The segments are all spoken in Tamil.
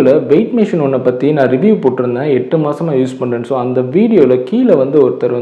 வெயிட் மிஷின் ஒன்றை பற்றி நான் ரிவ்யூ போட்டிருந்தேன். 8 மாதமாக யூஸ் பண்ணுறேன். ஸோ அந்த வீடியோவில் கீழே ஒருத்தர்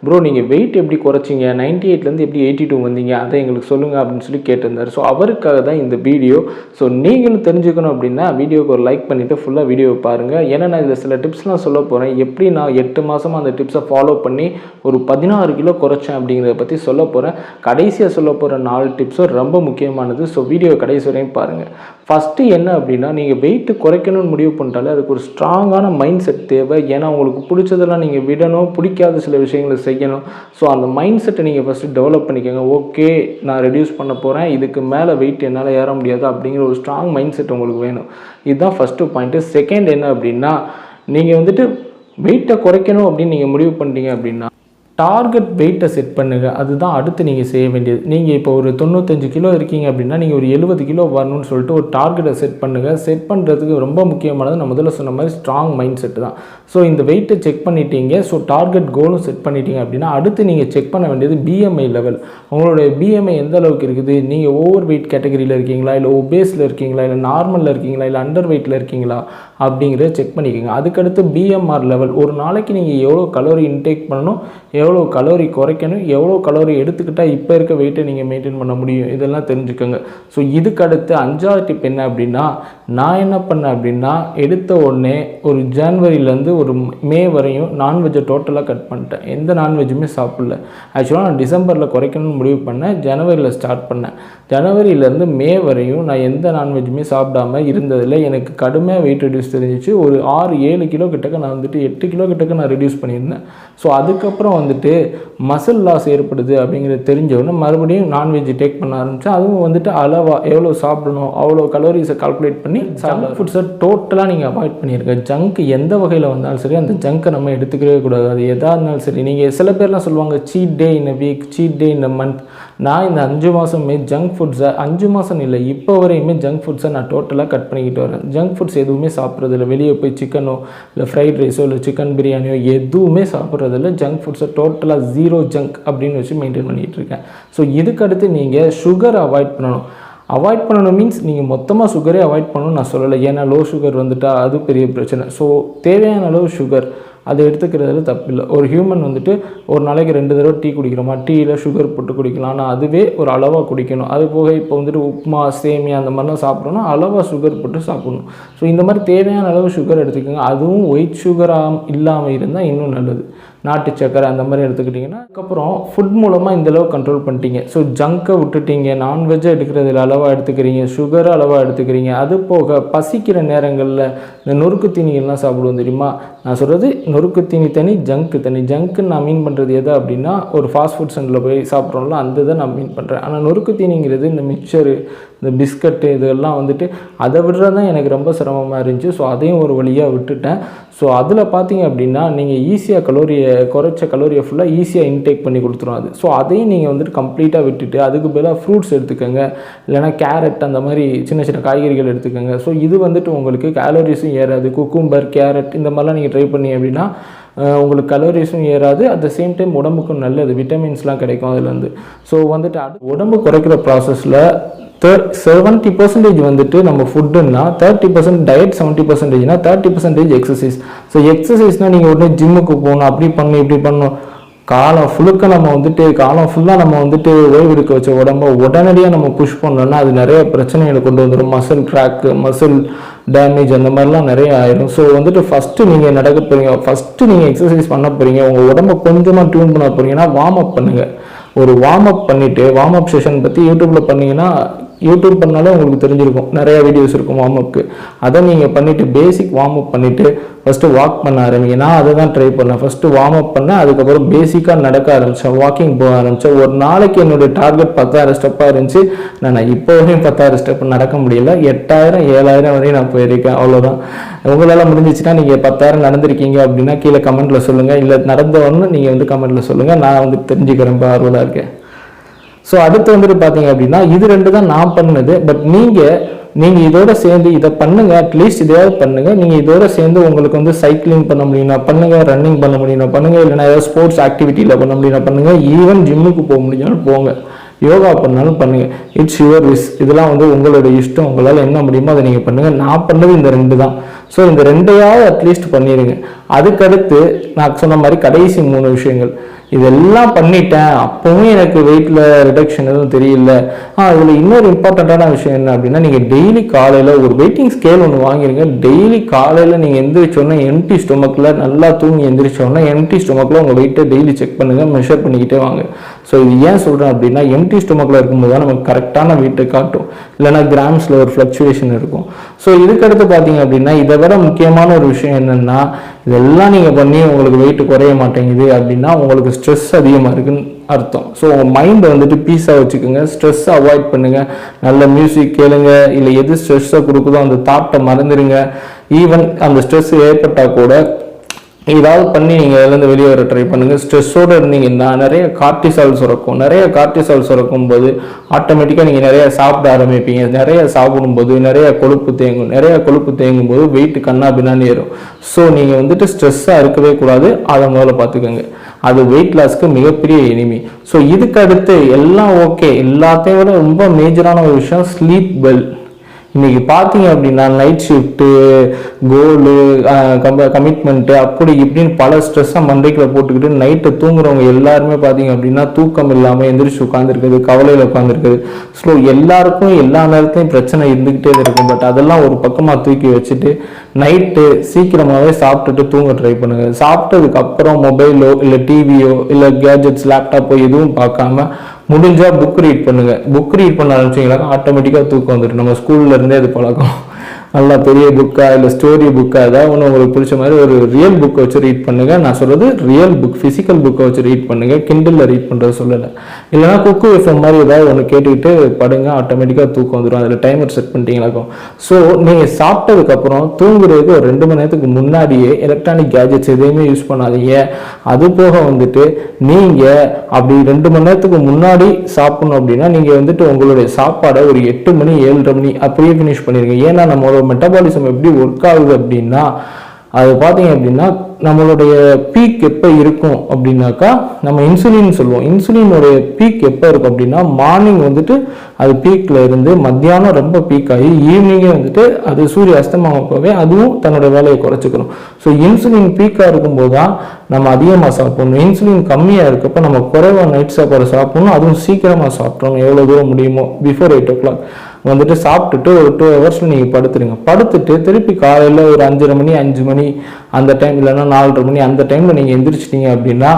ப்ரோ நீங்கள் வெயிட் எப்படி குறைச்சிங்க, 98லேருந்து எப்படி 82 வந்தீங்க, அதை எங்களுக்கு சொல்லுங்கள் அப்படின்னு சொல்லி கேட்டிருந்தார். ஸோ அவருக்காக தான் இந்த வீடியோ. ஸோ நீங்களும் தெரிஞ்சுக்கணும் அப்படின்னா வீடியோக்கு ஒரு லைக் பண்ணிவிட்டு ஃபுல்லாக வீடியோவை பாருங்கள். ஏன்னா நான் இதில் சில டிப்ஸ்லாம் சொல்ல போகிறேன். எப்படி நான் 8 மாதமாக அந்த டிப்ஸை ஃபாலோ பண்ணி ஒரு 16 கிலோ குறைச்சேன் அப்படிங்கிறத பற்றி சொல்ல போகிறேன். கடைசியாக சொல்ல போகிற 4 டிப்ஸும் ரொம்ப முக்கியமானது. ஸோ வீடியோ கடைசி வரையும் பாருங்கள். ஃபஸ்ட்டு என்ன அப்படின்னா, நீங்கள் வெயிட்டு குறைக்கணும்னு முடிவு பண்ணிட்டாலே அதுக்கு ஒரு ஸ்ட்ராங்கான மைண்ட் செட் தேவை. ஏன்னா உங்களுக்கு பிடிச்சதெல்லாம் நீங்கள் விடணும், பிடிக்காத சில விஷயங்களை செய்யணும். ஸோ அந்த மைண்ட் செட்டை நீங்கள் ஃபஸ்ட்டு டெவலப் பண்ணிக்கோங்க. ஓகே, நான் ரெடியூஸ் பண்ண போகிறேன், இதுக்கு மேலே வெயிட் என்னால் ஏற முடியாது அப்படிங்கிற ஒரு ஸ்ட்ராங் மைண்ட் செட் உங்களுக்கு வேணும். இதுதான் ஃபஸ்ட்டு பாயிண்ட்டு. செகண்ட் என்ன அப்படின்னா, நீங்கள் வெயிட்டை குறைக்கணும் அப்படின்னு நீங்கள் முடிவு பண்ணிட்டீங்க அப்படின்னா டார்கெட் வெயிட்டை செட் பண்ணுங்கள். அதுதான் அடுத்து நீங்கள் செய்ய வேண்டியது. நீங்கள் இப்போ ஒரு 95 கிலோ இருக்கீங்க அப்படின்னா நீங்கள் ஒரு 70 கிலோ வரணும்னு சொல்லிட்டு ஒரு டார்கெட்டை செட் பண்ணுங்கள். செட் பண்ணுறதுக்கு ரொம்ப முக்கியமானது நான் முதல்ல சொன்ன மாதிரி ஸ்ட்ராங் மைண்ட் செட்டு தான். ஸோ இந்த வெயிட்டை செக் பண்ணிட்டீங்க, ஸோ டார்கெட் கோலும் செட் பண்ணிட்டீங்க அப்படின்னா அடுத்து நீங்கள் செக் பண்ண வேண்டியது பிஎம்ஐ லெவல். உங்களுடைய பிஎம்ஐ எந்த அளவுக்கு இருக்குது, நீங்கள் ஓவர் வெயிட் கேட்டகரியில் இருக்கீங்களா, இல்லை ஒபேஸில் இருக்கீங்களா, இல்லை நார்மலில் இருக்கீங்களா, இல்லை அண்டர் வெயிட்டில் இருக்கீங்களா அப்படிங்கிறத செக் பண்ணிக்கோங்க. அதுக்கடுத்து பிஎம்ஆர் லெவல். ஒரு நாளைக்கு நீங்கள் எவ்வளோ கலோரி இன்டேக் பண்ணணும், எவ்வளோ கலோரி குறைக்கணும், எவ்வளோ கலோரி எடுத்துக்கிட்டால் இப்போ இருக்க வெயிட்டை நீங்கள் மெயின்டைன் பண்ண முடியும், இதெல்லாம் தெரிஞ்சுக்கோங்க. ஸோ இதுக்கு அடுத்து 5வது டிப் என்ன அப்படின்னா, நான் என்ன பண்ணேன் அப்படின்னா, எடுத்த உடனே ஒரு ஜனவரியிலேருந்து ஒரு மே வரையும் நான்வெஜ்ஜை டோட்டலாக கட் பண்ணிட்டேன். எந்த நான்வெஜ்ஜுமே சாப்பிடல. ஆக்சுவலாக நான் டிசம்பரில் குறைக்கணும்னு முடிவு பண்ணேன், ஜனவரியில் ஸ்டார்ட் பண்ணேன். ஜனவரியிலேருந்து மே வரையும் நான் எந்த நான்வெஜ்ஜுமே சாப்பிடாமல் இருந்ததில் எனக்கு கடுமையாக வெயிட் ரெடியூஸ் தெரிஞ்சிச்சு. ஒரு 6-7 கிலோ கிட்டக்க நான் 8 கிலோ கிட்டக்க நான் ரெடியூஸ் பண்ணியிருந்தேன். ஸோ அதுக்கப்புறம் மசில் லாஸ் ஏற்படுது அப்படிங்கிறது தெரிஞ்சவொன்னே மறுபடியும் நான்வெஜ் டேக் பண்ண ஆரம்பித்தேன். அதுவும் அளவாக எவ்வளோ சாப்பிடணும் அவ்வளோ கலோரிஸை கால்குலேட் பண்ணி ஜங்க் ஃபுட்ஸை டோட்டலாக நீங்கள் அவாய்ட் பண்ணியிருக்க. ஜங்க் எந்த வகையில் வந்தாலும் சரி அந்த ஜங்க்கை நம்ம எடுத்துக்கவே கூடாது. அது எதாக இருந்தாலும் சரி. நீங்கள் சில பேர்லாம் சொல்லுவாங்க cheat day in a week, cheat day in a month. நான் இந்த 5 மாதமே ஜங்க் ஃபுட்ஸை 5 மாதம் இல்லை இப்போ வரையுமே ஜங்க் ஃபுட்ஸை நான் டோட்டலாக கட் பண்ணிக்கிட்டு வரேன். ஜங்க் ஃபுட்ஸ் எதுவுமே சாப்பிட்றதில்ல. வெளியே போய் சிக்கனோ இல்லை ஃப்ரைட் ரைஸோ இல்லை சிக்கன் பிரியாணியோ எதுவுமே சாப்பிட்றதில்ல. ஜங்க் ஃபுட்ஸை டோட்டலாக 0 ஜங்க் அப்படின்னு வச்சு மெயின்டைன் பண்ணிகிட்டு இருக்கேன். ஸோ இதுக்கடுத்து நீங்கள் சுகரை அவாய்ட் பண்ணணும். அவாய்ட் பண்ணணும் மீன்ஸ் நீங்கள் மொத்தமாக சுகரே அவாய்ட் பண்ணணும்னு நான் சொல்லலை. ஏன்னா லோ சுகர் வந்துட்டால் அது பெரிய பிரச்சனை. ஸோ தேவையான அளவு சுகர் அதை எடுத்துக்கிறதுல தப்பில்லை. ஒரு ஹியூமன் ஒரு நாளைக்கு 2 தடவை டீ குடிக்கிறோமா, டீயில் சுகர் போட்டு குடிக்கலாம். ஆனால் அதுவே ஒரு அளவாக குடிக்கணும். அது போக இப்போ உப்புமா சேமியா அந்த மாதிரிலாம் சாப்பிட்றோன்னா அளவாக சுகர் போட்டு சாப்பிடணும். ஸோ இந்த மாதிரி தேவையான அளவு சுகர் எடுத்துக்கோங்க. அதுவும் ஒயிட் சுகராக இல்லாமல் இருந்தால் இன்னும் நல்லது. நாட்டு சக்கரை அந்த மாதிரி எடுத்துக்கிட்டிங்கன்னா அதுக்கப்புறம் ஃபுட் மூலமாக இந்தளவு கண்ட்ரோல் பண்ணிட்டீங்க. ஸோ ஜங்கை விட்டுட்டீங்க, நான்வெஜ்ஜை எடுக்கிறதுல அளவாக எடுத்துக்கிறீங்க, சுகரை அளவாக எடுத்துக்கிறீங்க. அது போக பசிக்கிற நேரங்களில் இந்த நொறுக்கு தீனிகள்லாம் சாப்பிடுவோம் தெரியுமா. நான் சொல்கிறது நொறுக்கு தீனி தனி, ஜங்க்கு தனி. ஜங்க்குன்னு நான் மீன் பண்ணுறது எது அப்படின்னா, ஒரு ஃபாஸ்ட் ஃபுட் சென்டரில் போய் சாப்பிட்றோம்ல அந்த இதை நான் மீன் பண்ணுறேன். ஆனால் நொறுக்கு தீனிங்கிறது இந்த மிக்சரு, இந்த பிஸ்கட்டு இதெல்லாம் அதை விடுறது தான் எனக்கு ரொம்ப சிரமமாக இருந்துச்சு. ஸோ அதையும் ஒரு வழியாக விட்டுட்டேன். ஸோ அதில் பார்த்தீங்க அப்படின்னா நீங்கள் ஈஸியாக குறைச்ச கலோரியை ஃபுல்லாக ஈஸியாக இன்டேக் பண்ணி கொடுத்துரும் அது. ஸோ அதையும் நீங்கள் கம்ப்ளீட்டாக விட்டுட்டு அதுக்கு பதிலாக ஃப்ரூட்ஸ் எடுத்துக்கோங்க, இல்லைனா கேரட் அந்த மாதிரி சின்ன சின்ன காய்கறிகள் எடுத்துக்கோங்க. ஸோ இது உங்களுக்கு கேலரிஸும் ஏறாது. குக்கும்பர், கேரட் இந்த மாதிரிலாம் நீங்கள் ட்ரை பண்ணி அப்படின்னா உங்களுக்கு கலோரிஸும் ஏறாது. அட் த சேம் டைம் உடம்புக்கும் நல்லது, விட்டமின்ஸ்லாம் கிடைக்கும் அதுலேருந்து. ஸோ உடம்பு குறைக்கிற ப்ராசஸில் 70% நம்ம ஃபுட்டுன்னா 30% டயட், 70%னா 30% எக்ஸசைஸ். ஸோ எக்ஸசைஸ்னால் நீங்கள் உடனே ஜிம்முக்கு போகணும், அப்படி பண்ணணும் இப்படி பண்ணணும். காலம் ஃபுல்லாக நம்ம ஓய்வு எடுக்க வச்ச உடம்பை உடனடியாக நம்ம புஷ் பண்ணோம்னா அது நிறைய பிரச்சனைகளை கொண்டு வந்துடும். மசில் கிராக்கு, மசில் டேமேஜ் அந்த மாதிரிலாம் நிறைய ஆயிடும். ஸோ ஃபஸ்ட்டு நீங்கள் நடக்க போகிறீங்க, ஃபஸ்ட்டு நீங்கள் எக்ஸசைஸ் பண்ண போகிறீங்க, உங்கள் உடம்பை கொஞ்சமாக டியூன் பண்ண போகிறீங்கன்னா வார்ம் அப் பண்ணுங்கள். ஒரு வார்ம் அப் பண்ணிவிட்டு, வார்ம் அப் செஷன் பற்றி யூடியூப்பில் பண்ணிங்கன்னா, யூடியூப் பண்ணாலே உங்களுக்கு தெரிஞ்சிருக்கும், நிறையா வீடியோஸ் இருக்கும் வார்ம் அப்க்கு. அதை நீங்கள் பண்ணிவிட்டு பேசிக் வார்ம் அப் பண்ணிவிட்டு ஃபஸ்ட்டு வாக் பண்ண ஆரம்பிங்க. நான் அதை தான் ட்ரை பண்ணேன். ஃபஸ்ட்டு வார்ம் அப் பண்ணேன், அதுக்கப்புறம் பேசிக்காக நடக்க ஆரம்பித்தேன், வாக்கிங் போக ஆரம்பித்தேன். ஒரு நாளைக்கு என்னுடைய டார்கெட் 10,000 ஸ்டெப்பாக இருந்துச்சு. நான் இப்போ வரையும் 10,000 ஸ்டெப் நடக்க முடியல. 8,000 7,000 வரையும் நான் போயிருக்கேன். அவ்வளோதான். உங்களால் முடிஞ்சிச்சுன்னா நீங்கள் 10,000 நடந்திருக்கீங்க அப்படின்னா கீழே கமெண்ட்டில் சொல்லுங்கள். இல்லை நடந்தவொன்னு நீங்கள் கமெண்ட்டில் சொல்லுங்கள். நான் தெரிஞ்சுக்கிறேன், ரொம்ப ஆர்வலாக இருக்கேன். ஸோ அடுத்து பார்த்தீங்க அப்படின்னா இது 2 தான் நான் பண்ணது. பட் நீங்கள் இதோட சேர்ந்து இதை பண்ணுங்கள், அட்லீஸ்ட் இதையாவது பண்ணுங்கள். நீங்கள் இதோட சேர்ந்து உங்களுக்கு சைக்கிளிங் பண்ண முடியும்னா பண்ணுங்கள், ரன்னிங் பண்ண முடியும்னா பண்ணுங்கள், இல்லைனா ஏதாவது ஸ்போர்ட்ஸ் ஆக்டிவிட்டியில் பண்ண முடியும்னா பண்ணுங்கள், ஈவன் ஜிம்முக்கு போக முடிஞ்சாலும் போங்க. யோகா பண்ணாலும் பண்ணுங்கள். It's your wish. இதெல்லாம் வந்து உங்களுடைய இஷ்டம். உங்களால் என்ன முடியுமோ அதை நீங்கள் பண்ணுங்கள். நான் பண்ணது இந்த 2 தான். ஸோ இந்த 2ஐயாவது அட்லீஸ்ட் பண்ணிடுங்க. அதுக்கடுத்து நான் சொன்ன மாதிரி கடைசி 3 விஷயங்கள் இதெல்லாம் பண்ணிட்டேன், அப்பவும் எனக்கு வெயிட்டில் ரிடக்ஷன் எதுவும் தெரியல. இதில் இன்னொரு இம்பார்ட்டண்ட்டான விஷயம் என்ன அப்படின்னா, நீங்கள் டெய்லி காலையில் ஒரு வெயிட்டிங் ஸ்கேல் ஒன்று வாங்கிருங்க. டெய்லி காலையில் நீங்கள் எந்திரிச்சோன்னா எம்டி ஸ்டொமக்கில் நல்லா தூங்கி எந்திரிச்சோன்னா எம்டி ஸ்டொமக்கில் உங்கள் வெயிட்டை டெய்லி செக் பண்ணுங்கள், மெஷர் பண்ணிக்கிட்டே வாங்க. ஸோ இது ஏன் சொல்கிறேன் அப்படின்னா, எம்டி ஸ்டொமக்கில் இருக்கும்போது தான் நமக்கு கரெக்டான வெயிட்டை காட்டும், இல்லைனா கிராம்ஸில் ஒரு ஃப்ளக்சுவேஷன் இருக்கும். ஸோ இதுக்கடுத்து பார்த்தீங்க அப்படின்னா, இதை விட முக்கியமான ஒரு விஷயம் என்னென்னா, இதெல்லாம் நீங்கள் பண்ணி உங்களுக்கு வெயிட் குறைய மாட்டேங்குது அப்படின்னா உங்களுக்கு ஸ்ட்ரெஸ் அதிகமாக இருக்குன்னு அர்த்தம். ஸோ உங்கள் மைண்டை வந்துட்டு பீஸாக வச்சுக்கோங்க, ஸ்ட்ரெஸ்ஸை அவாய்ட் பண்ணுங்கள், நல்ல மியூசிக் கேளுங்க, இல்லை எது ஸ்ட்ரெஸ்ஸை கொடுக்குதோ அந்த தாட்டை மறந்துடுங்க. ஈவன் அந்த ஸ்ட்ரெஸ் ஏற்பட்டால் கூட ஏதாவது பண்ணி நீங்கள் அதுலேருந்து வெளியே வர ட்ரை பண்ணுங்கள். ஸ்ட்ரெஸ்ஸோடு இருந்தீங்கன்னா நிறைய கார்டிசால் சுரக்கும். நிறைய கார்டிசால் சுரக்கும் போது ஆட்டோமேட்டிக்காக நீங்கள் நிறைய சாப்பிட ஆரம்பிப்பீங்க. நிறைய சாப்பிடும்போது நிறைய கொழுப்பு தேங்கும். நிறைய கொழுப்பு தேங்கும் போது வெயிட் கண்ணா பின்னாடி ஏறும். ஸோ நீங்கள் வந்துட்டு ஸ்ட்ரெஸ்ஸாக இருக்கவே கூடாது. அதை முதல்ல பார்த்துக்கோங்க. அது வெயிட் லாஸ்க்கு மிகப்பெரிய எனிமி. ஸோ இதுக்கு அடுத்து எல்லாம் ஓகே, எல்லாத்தையும் விட ரொம்ப மேஜரான ஒரு விஷயம் ஸ்லீப் வெல். இன்னைக்கு பார்த்தீங்க அப்படின்னா நைட் ஷிஃப்ட்டு, கோலு, கமிட்மெண்ட்டு அப்படி இப்படின்னு பல ஸ்ட்ரெஸ்ஸாக மண்டைக்குள்ள போட்டுக்கிட்டு நைட்டு தூங்குறவங்க எல்லாருமே பார்த்தீங்க அப்படின்னா தூக்கம் இல்லாமல் எந்திரிச்சு உட்காந்துருக்குது, கவலையில் உட்காந்துருக்குது. ஸோ எல்லாருக்கும் எல்லா நேரத்தையும் பிரச்சனை இருந்துக்கிட்டே இருக்கும். பட் அதெல்லாம் ஒரு பக்கமாக தூக்கி வச்சுட்டு நைட்டு சீக்கிரமாகவே சாப்பிட்டுட்டு தூங்க ட்ரை பண்ணுங்கள். சாப்பிட்டதுக்கு அப்புறம் மொபைலோ இல்லை டிவியோ இல்லை கேஜெட்ஸ் லேப்டாப்போ எதுவும் பார்க்காம முடிஞ்சால் புக் ரீட் பண்ணுங்கள். புக் ரீட் பண்ண ஆரம்பிச்சிங்களா ஆட்டோமேட்டிக்காக தூக்கம் வந்துடும். நம்ம ஸ்கூல்ல இருந்தே அது பழக்கம். நல்லா பெரிய புக்கா இல்லை ஸ்டோரி புக்கா ஏதாவது ஒன்று உங்களுக்கு பிடிச்ச மாதிரி ஒரு ரியல் புக்கை வச்சு ரீட் பண்ணுங்கள். நான் சொல்கிறது ரியல் புக், ஃபிசிக்கல் புக்கை வச்சு ரீட் பண்ணுங்கள். கிண்டலில் ரீட் பண்ணுறது சொல்லலை. இல்லைனா குக்கு எஃப்எம் மாதிரி ஏதாவது ஒன்று கேட்டுக்கிட்டு படுங்க, ஆட்டோமேட்டிக்காக தூக்கம் வந்துடும். அதில் டைமர் செட் பண்ணிட்டீங்களாக்கும். ஸோ நீங்கள் சாப்பிட்டதுக்கப்புறம் தூங்குறதுக்கு ஒரு 2 மணி நேரத்துக்கு முன்னாடியே எலக்ட்ரானிக் கேஜெட்ஸ் எதையுமே யூஸ் பண்ணாதீங்க. அது போக வந்துட்டு நீங்கள் அப்படி 2 மணி நேரத்துக்கு முன்னாடி சாப்பிடணும் அப்படின்னா நீங்கள் வந்துட்டு உங்களுடைய சாப்பாடை ஒரு 8 மணி 7:30 மணி அப்படியே ஃபினிஷ் பண்ணிடுங்க. ஏன்னா நம்மளோட மெட்டபாலிசம் எப்படி ஒர்க் ஆகுது அப்படின்னா, அது பார்த்தீங்க அப்படின்னா நம்மளுடைய பீக் எப்போ இருக்கும் அப்படின்னாக்கா நம்ம இன்சுலின் சொல்லுவோம். இன்சுலினுடைய பீக் எப்போ இருக்கும் அப்படின்னா மார்னிங் வந்துட்டு அது பீக்கில் இருந்து மத்தியானம் ரொம்ப பீக் ஆகி ஈவினிங்கே வந்துட்டு அது சூரிய அஸ்தமாகவே அதுவும் தன்னோட வேலையை குறைச்சிக்கணும். ஸோ இன்சுலின் பீக்காக இருக்கும்போது தான் நம்ம அதிகமாக சாப்பிடணும். இன்சுலின் கம்மியாக இருக்கப்போ நம்ம குறைவாக நைட் சாப்பாடு சாப்பிடணும். அதுவும் சீக்கிரமாக சாப்பிட்றோம், எவ்வளோ தூரம் முடியுமோ பிஃபோர் 8 o'clock வந்துட்டு சாப்பிட்டுட்டு ஒரு 2 hours நீங்கள் படுத்துருங்க. படுத்துட்டு திருப்பி காலையில் ஒரு 5:30 மணி 5 மணி அந்த டைம் இல்லைன்னா 4:30 மணி அந்த டைமில் நீங்கள் எந்திரிச்சிட்டிங்க அப்படின்னா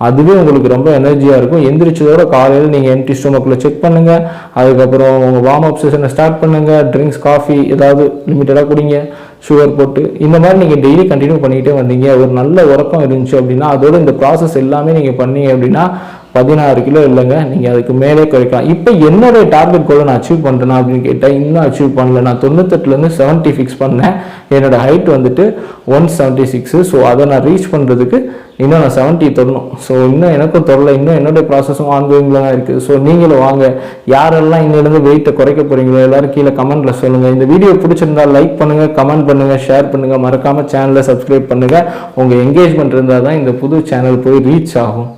அதுவே உங்களுக்கு ரொம்ப எனர்ஜியாக இருக்கும். எந்திரிச்சதோட காலையில் நீங்கள் எம்டி ஸ்டொமக்கில் செக் பண்ணுங்கள். அதுக்கப்புறம் உங்கள் வார்ம் அப் செஷனை ஸ்டார்ட் பண்ணுங்கள். ட்ரிங்க்ஸ், காஃபி ஏதாவது லிமிட்டடாக குடிங்க, சுகர் போட்டு. இந்த மாதிரி நீங்கள் டெய்லி கண்டினியூ பண்ணிக்கிட்டே வந்தீங்க, ஒரு நல்ல உறக்கம் இருந்துச்சு அப்படின்னா அதோட இந்த ப்ராசஸ் எல்லாமே நீங்கள் பண்ணீங்க அப்படின்னா 16 கிலோ இல்லைங்க, நீங்கள் அதுக்கு மேலே குறைக்கலாம். இப்போ என்னுடைய டார்கெட் கோலை நான் அச்சீவ் பண்ணுறேன்னா அப்படின்னு கேட்டால் இன்னும் அச்சீவ் பண்ணல. நான் 98லேருந்து 70 ஃபிக்ஸ் பண்ணேன். என்னோட ஹைட் வந்துட்டு 176. ஸோ அதை நான் ரீச் பண்ணுறதுக்கு இன்னும் நான் 70 தொடணும். ஸோ இன்னும் எனக்கும் தொடல, இன்னும் என்னுடைய ப்ராசஸும் ஆன்கோயிங்கில் தான் இருக்குது. ஸோ நீங்களும் வாங்க. யாரெல்லாம் இன்னிலேருந்து வெயிட்டை குறைக்க போகிறீங்களோ எல்லாரும் கீழே கமெண்ட்டில் சொல்லுங்கள். இந்த வீடியோ பிடிச்சிருந்தால் லைக் பண்ணுங்கள், கமெண்ட் பண்ணுங்கள், ஷேர் பண்ணுங்கள். மறக்காமல் சேனலை சப்ஸ்கிரைப் பண்ணுங்கள். உங்கள் என்கேஜ்மெண்ட் இருந்தால் தான் இந்த புது சேனல் போய் ரீச் ஆகும்.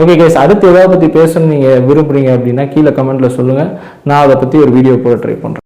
ஓகே கைஸ், அடுத்து எதாவது பற்றி பேசணும்னு நீங்கள் விரும்புகிறீங்க அப்படின்னா கீழே கமெண்ட்டில் சொல்லுங்கள். நான் அதை பற்றி ஒரு வீடியோ போட ட்ரை பண்ணுறேன்.